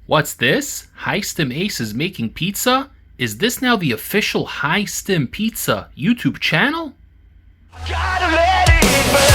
What's this? High Stim Ace is making pizza? Is this now the official High Stim Pizza YouTube channel? Gotta let it burn.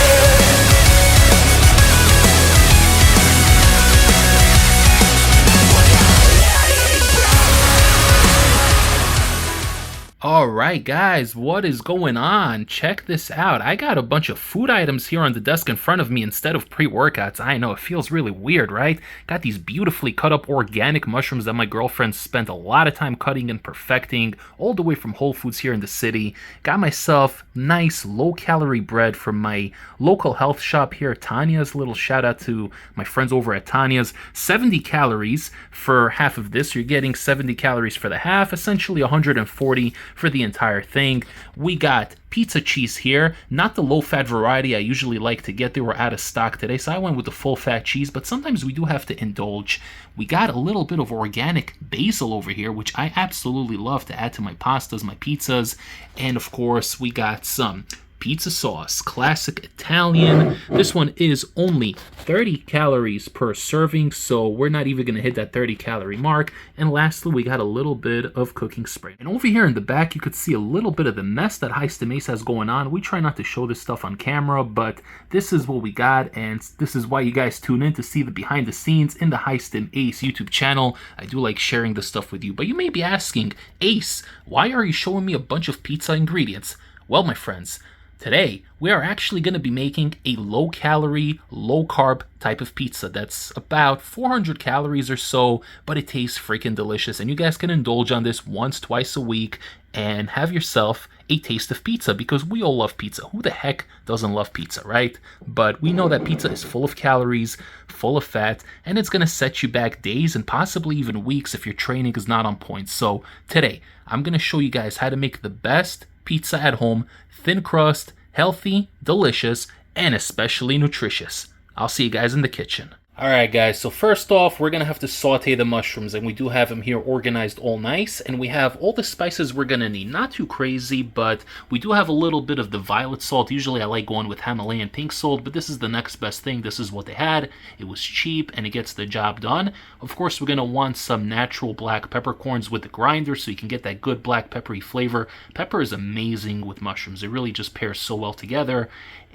Alright guys, what is going on? Check this out. I got a bunch of food items here on the desk in front of me instead of pre-workouts. I know, it feels really weird, right? Got these beautifully cut up organic mushrooms that my girlfriend spent a lot of time cutting and perfecting all the way from Whole Foods here in the city. Got myself nice low-calorie bread from my local health shop here, Tanya's. Little shout out to my friends over at Tanya's. 70 calories for half of this. You're getting 70 calories for the half, essentially 140 for the entire thing. We got pizza cheese here, not the low-fat variety I usually like to get. They were out of stock today, so I went with the full-fat cheese, but sometimes we do have to indulge. We got a little bit of organic basil over here, which I absolutely love to add to my pastas, my pizzas, and of course we got some pizza sauce, classic Italian. This one is only 30 calories per serving, so we're not even going to hit that 30 calorie mark. And lastly, we got a little bit of cooking spray. And over here in the back, you could see a little bit of the mess that High Stim Ace has going on. We try not to show this stuff on camera, but this is what we got, and this is why you guys tune in to see the behind the scenes in the High Stim Ace YouTube channel. I do like sharing this stuff with you, but you may be asking, Ace, why are you showing me a bunch of pizza ingredients? Well, my friends, today, we are actually going to be making a low-calorie, low-carb type of pizza that's about 400 calories or so, but it tastes freaking delicious. And you guys can indulge on this once, twice a week and have yourself a taste of pizza, because we all love pizza. Who the heck doesn't love pizza, right? But we know that pizza is full of calories, full of fat, and it's going to set you back days and possibly even weeks if your training is not on point. So today, I'm going to show you guys how to make the best pizza at home, thin crust, healthy, delicious, and especially nutritious. I'll see you guys in the kitchen. Alright guys, so first off, we're going to have to saute the mushrooms, and we do have them here organized all nice, and we have all the spices we're going to need. Not too crazy, but we do have a little bit of the violet salt. Usually I like going with Himalayan pink salt, but this is the next best thing. This is what they had. It was cheap, and it gets the job done. Of course, we're going to want some natural black peppercorns with the grinder, so you can get that good black peppery flavor. Pepper is amazing with mushrooms. It really just pairs so well together.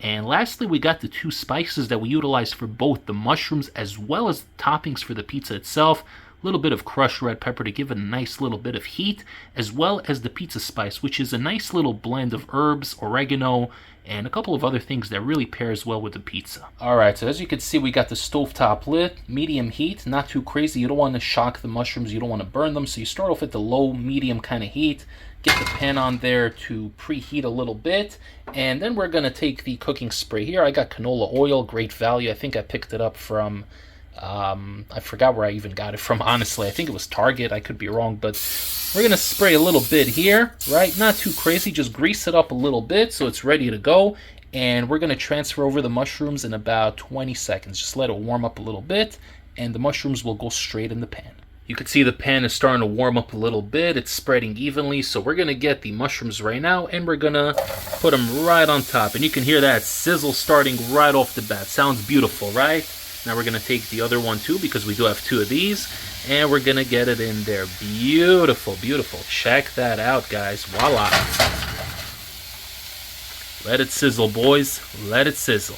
And lastly, we got the two spices that we utilized for both the mushrooms as well as toppings for the pizza itself. A little bit of crushed red pepper to give it a nice little bit of heat, as well as the pizza spice, which is a nice little blend of herbs, oregano, and a couple of other things that really pairs well with the pizza. Alright, so as you can see, we got the stovetop lit, medium heat, not too crazy. You don't want to shock the mushrooms, you don't want to burn them, so you start off at the low, medium kind of heat. Get the pan on there to preheat a little bit, and then we're going to take the cooking spray here. I got canola oil, great value. I think I picked it up from, I forgot where I even got it from, honestly. I think it was Target, I could be wrong, but we're going to spray a little bit here, right? Not too crazy, just grease it up a little bit so it's ready to go, and we're going to transfer over the mushrooms in about 20 seconds. Just let it warm up a little bit, and the mushrooms will go straight in the pan. You can see the pan is starting to warm up a little bit. It's spreading evenly, so we're going to get the mushrooms right now, and we're going to put them right on top. And you can hear that sizzle starting right off the bat. Sounds beautiful, right? Now we're going to take the other one too, because we do have two of these, and we're going to get it in there. Beautiful, beautiful. Check that out, guys. Voila. Let it sizzle, boys. Let it sizzle.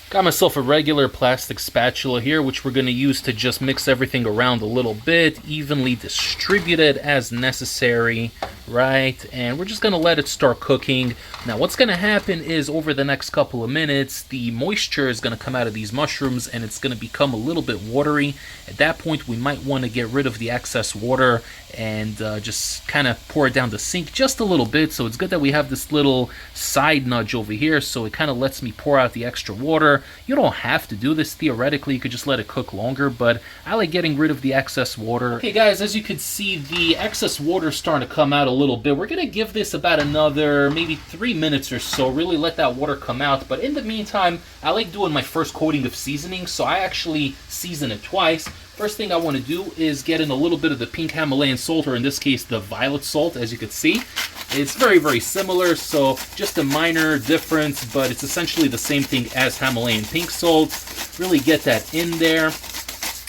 Got myself a regular plastic spatula here, which we're going to use to just mix everything around a little bit, evenly distribute it as necessary, right? And we're just going to let it start cooking. Now, what's going to happen is over the next couple of minutes, the moisture is going to come out of these mushrooms, and it's going to become a little bit watery. At that point, we might want to get rid of the excess water and just kind of pour it down the sink just a little bit. So it's good that we have this little side nudge over here, so it kind of lets me pour out the extra water. You don't have to do this theoretically, you could just let it cook longer, but I like getting rid of the excess water. Okay guys, as you can see, the excess water is starting to come out a little bit. We're going to give this about another maybe 3 minutes or so, really let that water come out. But in the meantime, I like doing my first coating of seasoning, so I actually season it twice. First thing I want to do is get in a little bit of the pink Himalayan salt, or in this case, the violet salt, as you can see. It's very, very similar, so just a minor difference, but it's essentially the same thing as Himalayan pink salt. Really get that in there.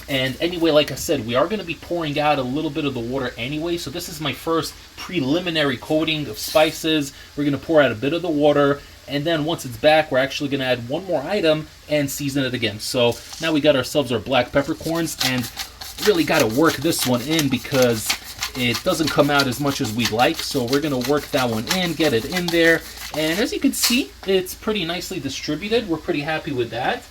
And anyway, like I said, we are going to be pouring out a little bit of the water anyway. So this is my first preliminary coating of spices. We're going to pour out a bit of the water. And then once it's back, we're actually going to add one more item and season it again. So now we got ourselves our black peppercorns, and really got to work this one in because it doesn't come out as much as we'd like. So we're going to work that one in, get it in there. And as you can see, it's pretty nicely distributed. We're pretty happy with that.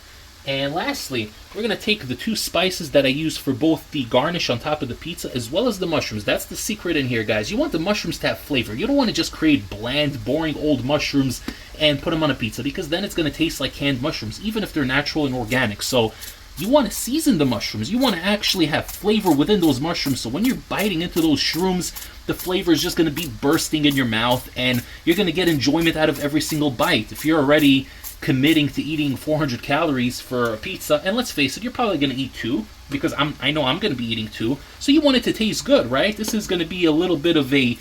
And lastly, we're going to take the 2 spices that I use for both the garnish on top of the pizza as well as the mushrooms. That's the secret in here, guys. You want the mushrooms to have flavor. You don't want to just create bland, boring old mushrooms and put them on a pizza, because then it's going to taste like canned mushrooms, even if they're natural and organic. So you want to season the mushrooms. You want to actually have flavor within those mushrooms. So when you're biting into those shrooms, the flavor is just going to be bursting in your mouth, and you're going to get enjoyment out of every single bite. If you're already committing to eating 400 calories for a pizza, and let's face it, you're probably going to eat 2, because I know I'm going to be eating 2, so you want it to taste good, right? This is going to be a little bit of a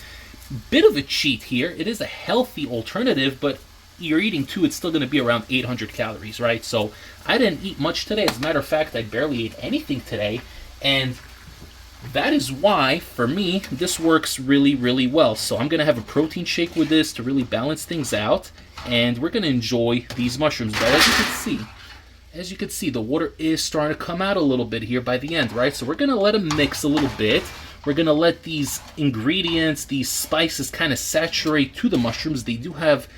cheat here. It is a healthy alternative, but you're eating 2, it's still going to be around 800 calories, right? So I didn't eat much today. As a matter of fact, I barely ate anything today, and that is why, for me, this works really, really well. So I'm going to have a protein shake with this to really balance things out, and we're going to enjoy these mushrooms. But as you can see, the water is starting to come out a little bit here by the end, right? So we're going to let them mix a little bit. We're going to let these ingredients, these spices, kind of saturate to the mushrooms. They do have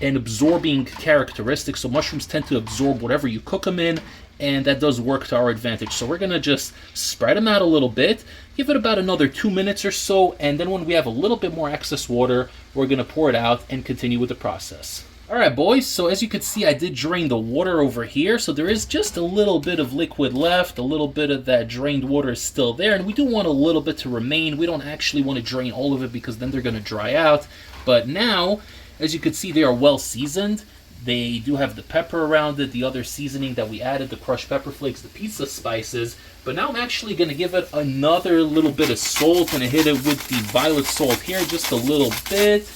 an absorbing characteristic, so mushrooms tend to absorb whatever you cook them in, and that does work to our advantage. So we're going to just spread them out a little bit, give it about another 2 minutes or so, and then when we have a little bit more excess water, we're going to pour it out and continue with the process. Alright boys, so as you can see, I did drain the water over here, so there is just a little bit of liquid left. A little bit of that drained water is still there, and we do want a little bit to remain. We don't actually want to drain all of it because then they're going to dry out. But now, as you can see, they are well seasoned. They do have the pepper around it, the other seasoning that we added, the crushed pepper flakes, the pizza spices. But now I'm actually going to give it another little bit of salt, and I hit it with the violet salt here, just a little bit.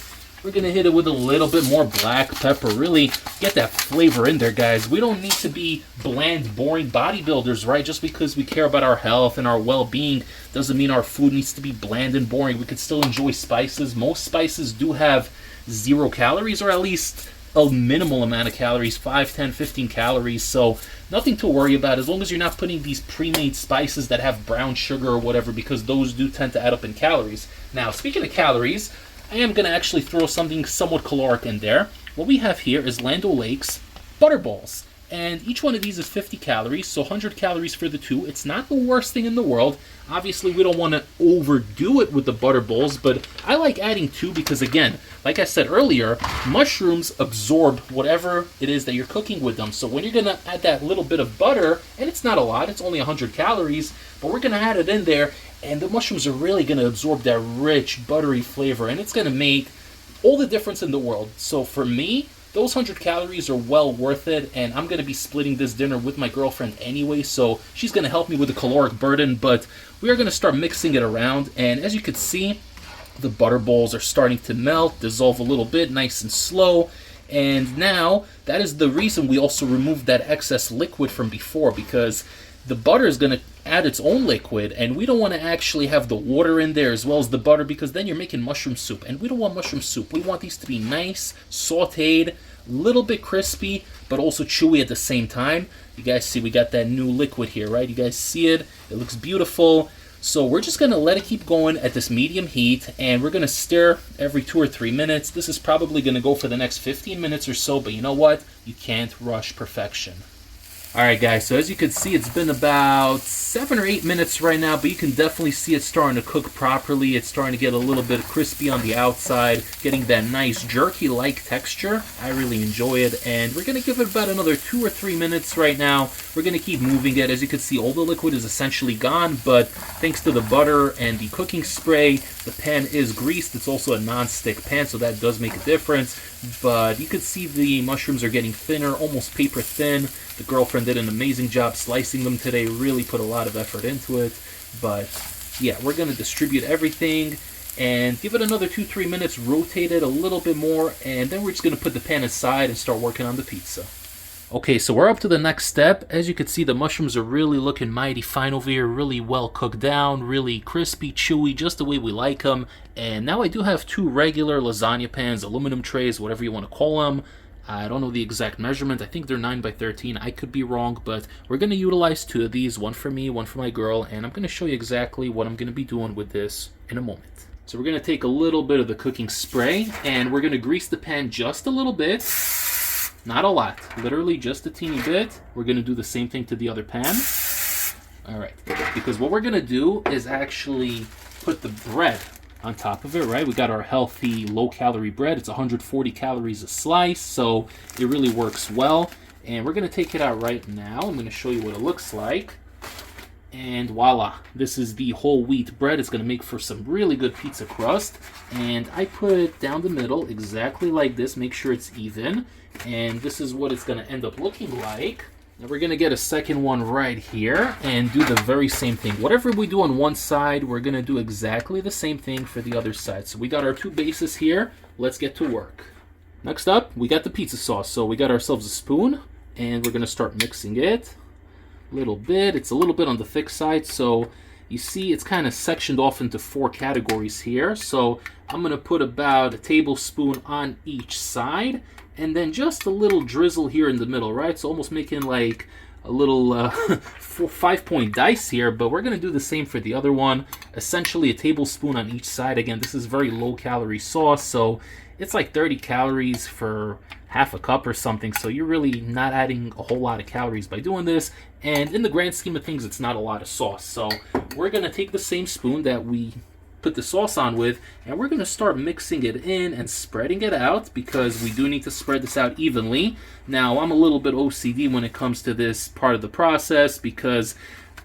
We're going to hit it with a little bit more black pepper. Really get that flavor in there, guys. We don't need to be bland, boring bodybuilders, right? Just because we care about our health and our well-being doesn't mean our food needs to be bland and boring. We can still enjoy spices. Most spices do have 0 calories, or at least a minimal amount of calories, 5, 10, 15 calories. So nothing to worry about as long as you're not putting these pre-made spices that have brown sugar or whatever, because those do tend to add up in calories. Now, speaking of calories, I am going to actually throw something somewhat caloric in there. What we have here is Land O'Lakes Butterballs. And each one of these is 50 calories, so 100 calories for the 2. It's not the worst thing in the world. Obviously, we don't want to overdo it with the Butterballs, but I like adding 2 because, again, like I said earlier, mushrooms absorb whatever it is that you're cooking with them. So when you're going to add that little bit of butter, and it's not a lot, it's only 100 calories, but we're going to add it in there, and the mushrooms are really going to absorb that rich, buttery flavor, and it's going to make all the difference in the world. So for me, those 100 calories are well worth it, and I'm going to be splitting this dinner with my girlfriend anyway, so she's going to help me with the caloric burden, but we are going to start mixing it around, and as you can see, the Butterballs are starting to melt, dissolve a little bit, nice and slow, and now that is the reason we also removed that excess liquid from before, because the butter is going to add its own liquid, and we don't want to actually have the water in there as well as the butter, because then you're making mushroom soup, and we don't want mushroom soup. We want these to be nice, sauteed, a little bit crispy, but also chewy at the same time. You guys see we got that new liquid here, right? You guys see it? It looks beautiful. So we're just going to let it keep going at this medium heat, and we're going to stir every 2 or 3 minutes. This is probably going to go for the next 15 minutes or so, but you know what? You can't rush perfection. Alright guys, so as you can see, it's been about 7 or 8 minutes right now, but you can definitely see it starting to cook properly. It's starting to get a little bit crispy on the outside, getting that nice jerky-like texture. I really enjoy it, and we're going to give it about another 2 or 3 minutes right now. We're going to keep moving it. As you can see, all the liquid is essentially gone, but thanks to the butter and the cooking spray, the pan is greased. It's also a non-stick pan, so that does make a difference, but you can see the mushrooms are getting thinner, almost paper thin. The girlfriend did an amazing job slicing them today, really put a lot of effort into it. But yeah, we're going to distribute everything and give it another 2-3 minutes, rotate it a little bit more, and then we're just going to put the pan aside and start working on the pizza. Okay, so we're up to the next step. As you can see, the mushrooms are really looking mighty fine over here, really well cooked down, really crispy, chewy, just the way we like them. And now I do have 2 regular lasagna pans, aluminum trays, whatever you want to call them. I don't know the exact measurement. I think they're 9 by 13. I could be wrong, but we're going to utilize 2 of these, one for me, one for my girl, and I'm going to show you exactly what I'm going to be doing with this in a moment. So we're going to take a little bit of the cooking spray, and we're going to grease the pan just a little bit. Not a lot, literally just a teeny bit. We're going to do the same thing to the other pan. All right, because what we're going to do is actually put the bread on top of it, right? We got our healthy, low-calorie bread. It's 140 calories a slice, so it really works well. And we're going to take it out right now. I'm going to show you what it looks like. And voila, this is the whole wheat bread. It's going to make for some really good pizza crust. And I put it down the middle exactly like this. Make sure it's even. And this is what it's going to end up looking like. Now we're going to get a second one right here and do the very same thing. Whatever we do on one side, we're going to do exactly the same thing for the other side. So we got our 2 bases here. Let's get to work. Next up, we got the pizza sauce. So we got ourselves a spoon, and we're going to start mixing it. Little bit. It's a little bit on the thick side, so you see it's kind of sectioned off into 4 categories here. So I'm going to put about a tablespoon on each side, and then just a little drizzle here in the middle, right? So almost making like a little 5-point dice here, but we're going to do the same for the other one. Essentially a tablespoon on each side. Again, this is very low calorie sauce, so it's like 30 calories for half a cup or something, so you're really not adding a whole lot of calories by doing this, and in the grand scheme of things, it's not a lot of sauce. So we're going to take the same spoon that we put the sauce on with, and we're going to start mixing it in and spreading it out, because we do need to spread this out evenly. Now, I'm a little bit OCD when it comes to this part of the process, because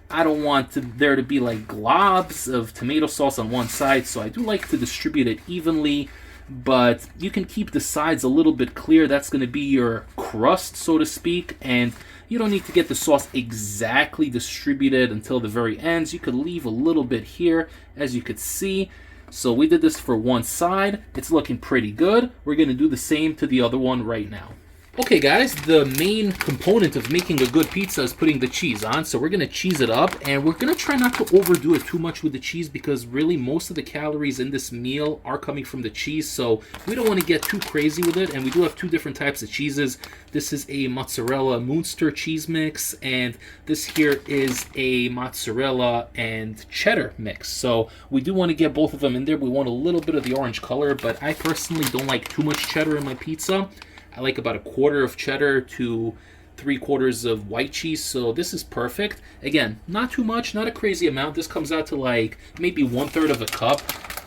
I don't want there to be like globs of tomato sauce on one side, so I do like to distribute it evenly. But you can keep the sides a little bit clear. That's going to be your crust, so to speak, and you don't need to get the sauce exactly distributed until the very ends. You could leave a little bit here, as you could see. So we did this for one side. It's looking pretty good. We're going to do the same to the other one right now. Okay guys, the main component of making a good pizza is putting the cheese on. So we're going to cheese it up, and we're going to try not to overdo it too much with the cheese, because really most of the calories in this meal are coming from the cheese. So we don't want to get too crazy with it, and we do have 2 different types of cheeses. This is a mozzarella Munster cheese mix, and this here is a mozzarella and cheddar mix. So we do want to get both of them in there. We want a little bit of the orange color, but I personally don't like too much cheddar in my pizza. I like about 1/4 of cheddar to 3/4 of white cheese, so this is perfect. Again, not too much, not a crazy amount. This comes out to like maybe 1/3 of a cup,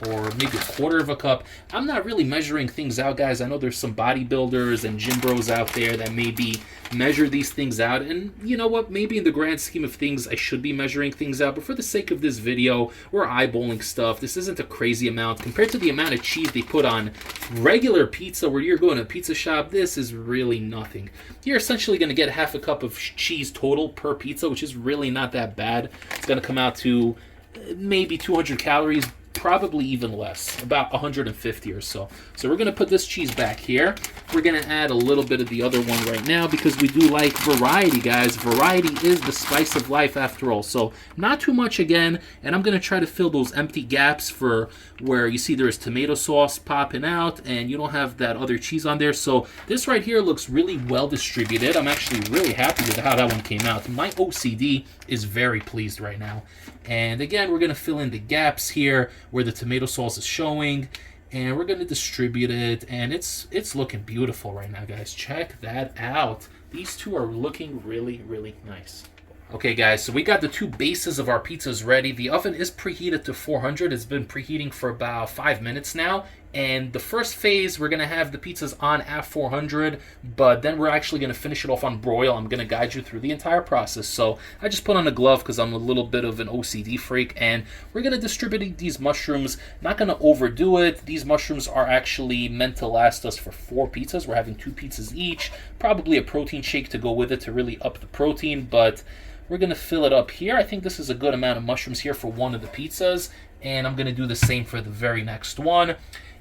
or maybe 1/4 of a cup. I'm not really measuring things out, guys. I know there's some bodybuilders and gym bros out there that maybe measure these things out, and you know what, maybe in the grand scheme of things I should be measuring things out, but for the sake of this video, we're eyeballing stuff. This isn't a crazy amount compared to the amount of cheese they put on regular pizza where you're going to a pizza shop. This is really nothing. You're essentially going to get half a cup of cheese total per pizza, which is really not that bad. It's going to come out to maybe 200 calories, probably even less, about 150 or so. So we're going to put this cheese back here. We're going to add a little bit of the other one right now, because we do like variety, guys. Variety is the spice of life after all. So not too much again, and I'm going to try to fill those empty gaps for where you see there's tomato sauce popping out and you don't have that other cheese on there. So this right here looks really well distributed. I'm actually really happy with how that one came out. My OCD is very pleased right now. And again, we're going to fill in the gaps here where the tomato sauce is showing, and we're going to distribute it, and it's looking beautiful right now, guys. Check that out. These 2 are looking really, really nice. Okay, guys, so we got the 2 bases of our pizzas ready. The oven is preheated to 400. It's been preheating for about 5 minutes now. And the first phase, we're going to have the pizzas on at 400, but then we're actually going to finish it off on broil. I'm going to guide you through the entire process. So I just put on a glove because I'm a little bit of an OCD freak, and we're going to distribute these mushrooms. Not going to overdo it. These mushrooms are actually meant to last us for 4 pizzas. We're having 2 pizzas each, probably a protein shake to go with it to really up the protein, but we're going to fill it up here. I think this is a good amount of mushrooms here for one of the pizzas, and I'm going to do the same for the very next one.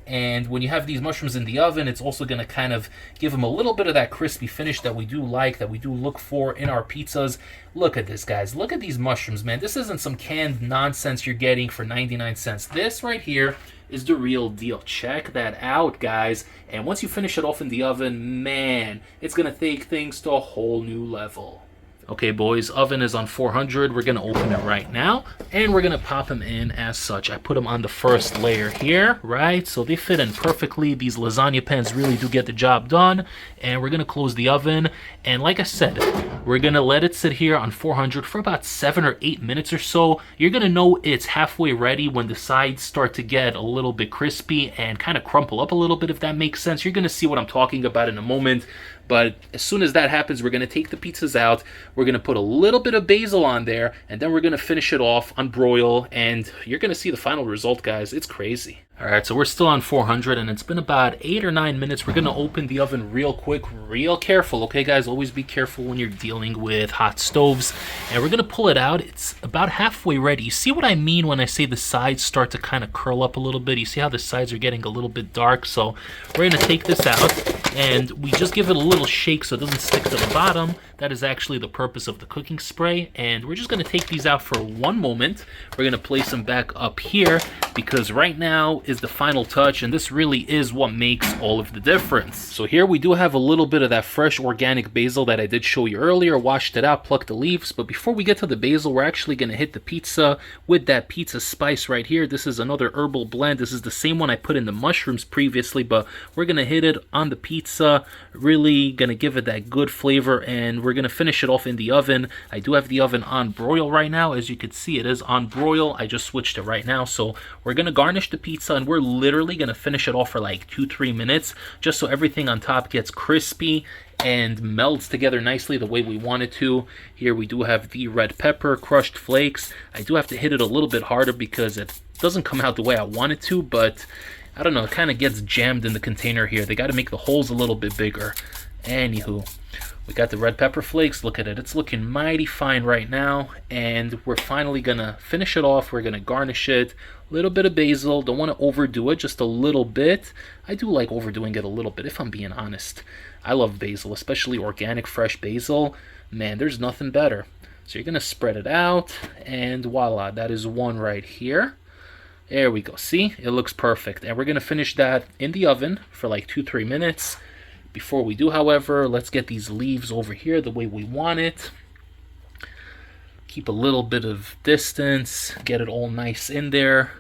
And when you have these mushrooms in the oven, it's also going to kind of give them a little bit of that crispy finish that we do like, that we do look for in our pizzas. Look at this, guys. Look at these mushrooms, man. This isn't some canned nonsense you're getting for 99 cents. This right here is the real deal. Check that out, guys. And once you finish it off in the oven, man, it's going to take things to a whole new level. Okay, boys, oven is on 400. We're going to open it right now, and we're going to pop them in as such. I put them on the first layer here, right? So they fit in perfectly. These lasagna pans really do get the job done. And we're going to close the oven. And like I said, we're going to let it sit here on 400 for about 7 or 8 minutes or so. You're going to know it's halfway ready when the sides start to get a little bit crispy and kind of crumple up a little bit, if that makes sense. You're going to see what I'm talking about in a moment. But as soon as that happens, we're going to take the pizzas out. We're going to put a little bit of basil on there, and then we're going to finish it off on broil, and you're going to see the final result, guys. It's crazy. All right, so we're still on 400, and it's been about 8 or 9 minutes. We're going to open the oven real quick, real careful, okay, guys? Always be careful when you're dealing with hot stoves. And we're going to pull it out. It's about halfway ready. You see what I mean when I say the sides start to kind of curl up a little bit? You see how the sides are getting a little bit dark? So we're going to take this out, and we just give it a little shake so it doesn't stick to the bottom. That is actually the purpose of the cooking spray. And we're just going to take these out for one moment. We're going to place them back up here because right now is the final touch, and this really is what makes all of the difference. So here we do have a little bit of that fresh organic basil that I did show you earlier. Washed it out, plucked the leaves. But before we get to the basil, we're actually going to hit the pizza with that pizza spice right here. This is another herbal blend. This is the same one I put in the mushrooms previously, but we're going to hit it on the pizza. Really going to give it that good flavor, and we're going to finish it off in the oven. I do have the oven on broil right now. As you can see, it is on broil. I just switched it right now. So we're going to garnish the pizza, and we're literally going to finish it off for like 2-3 minutes, just so everything on top gets crispy and melts together nicely the way we want it to. Here we do have the red pepper, crushed flakes. I do have to hit it a little bit harder because it doesn't come out the way I want it to, but I don't know, it kind of gets jammed in the container here. They got to make the holes a little bit bigger. Anywho, we got the red pepper flakes. Look at it. It's looking mighty fine right now. And we're finally going to finish it off. We're going to garnish it. A little bit of basil. Don't want to overdo it, just a little bit. I do like overdoing it a little bit, if I'm being honest. I love basil, especially organic fresh basil. Man, there's nothing better. So you're going to spread it out. And voila, that is one right here. There we go. See? It looks perfect. And we're going to finish that in the oven for like 2-3 minutes. Before we do, however, let's get these leaves over here the way we want it. Keep a little bit of distance. Get it all nice in there.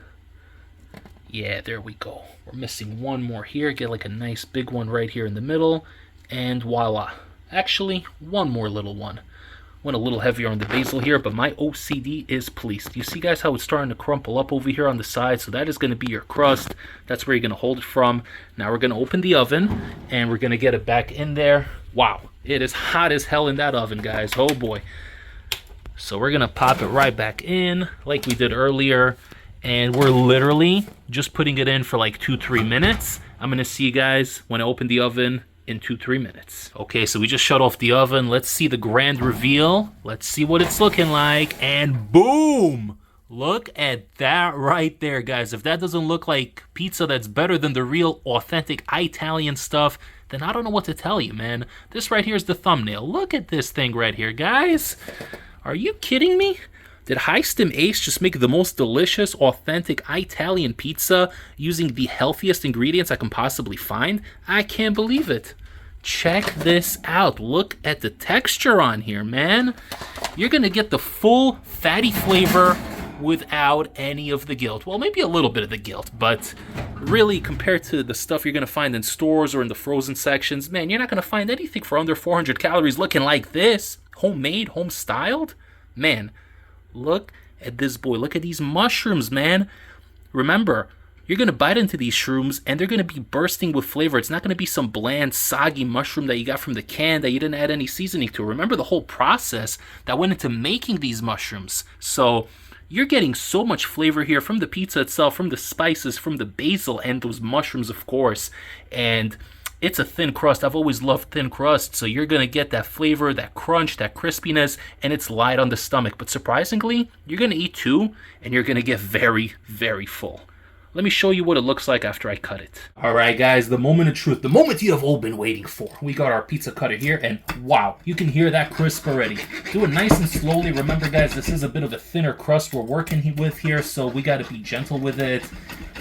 Yeah, there we go. We're missing one more here. Get like a nice big one right here in the middle. And voila. Actually, one more little one. Went a little heavier on the basil here, but my OCD is pleased. You see, guys, how it's starting to crumple up over here on the side? So that is going to be your crust. That's where you're going to hold it from. Now we're going to open the oven, and we're going to get it back in there. Wow, it is hot as hell in that oven, guys. Oh, boy. So we're going to pop it right back in like we did earlier. And we're literally just putting it in for like 2-3 minutes. I'm going to see you guys when I open the oven in 2-3 minutes. Okay, so we just shut off the oven. Let's see the grand reveal. Let's see what it's looking like. And boom! Look at that right there, guys. If that doesn't look like pizza that's better than the real authentic Italian stuff, then I don't know what to tell you, man. This right here is the thumbnail. Look at this thing right here, guys. Are you kidding me? Did High Stim Ace just make the most delicious, authentic Italian pizza using the healthiest ingredients I can possibly find? I can't believe it. Check this out. Look at the texture on here, man. You're going to get the full fatty flavor without any of the guilt. Well, maybe a little bit of the guilt, but really compared to the stuff you're going to find in stores or in the frozen sections, man, you're not going to find anything for under 400 calories looking like this. Homemade, home-styled. Man, look at this boy. Look at these mushrooms, man. Remember, you're going to bite into these shrooms, and they're going to be bursting with flavor. It's not going to be some bland, soggy mushroom that you got from the can that you didn't add any seasoning to. Remember the whole process that went into making these mushrooms. So you're getting so much flavor here from the pizza itself, from the spices, from the basil, and those mushrooms, of course. And it's a thin crust. I've always loved thin crust, so you're going to get that flavor, that crunch, that crispiness, and it's light on the stomach. But surprisingly, you're going to eat two, and you're going to get very, very full. Let me show you what it looks like after I cut it. Alright guys, the moment of truth, the moment you have all been waiting for. We got our pizza cutter here, and wow, you can hear that crisp already. Do it nice and slowly. Remember guys, this is a bit of a thinner crust we're working with here, so we gotta be gentle with it.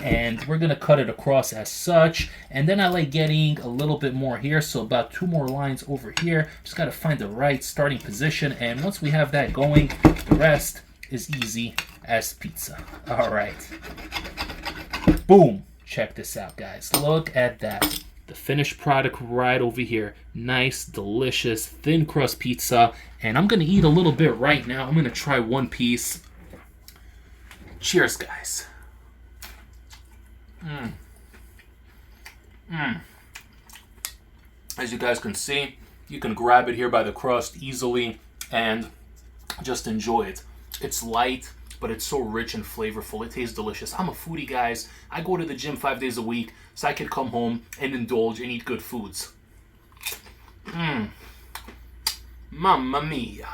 And we're gonna cut it across as such. And then I like getting a little bit more here, so about 2 more lines over here. Just gotta find the right starting position, and once we have that going, the rest is easy as pizza. Alright. Boom! Check this out, guys. Look at that. The finished product right over here. Nice, delicious, thin crust pizza. And I'm going to eat a little bit right now. I'm going to try one piece. Cheers, guys. As you guys can see, you can grab it here by the crust easily and just enjoy it. It's light, but it's so rich and flavorful. It tastes delicious. I'm a foodie, guys. I go to the gym 5 days a week, so I can come home and indulge and eat good foods. Mamma mia.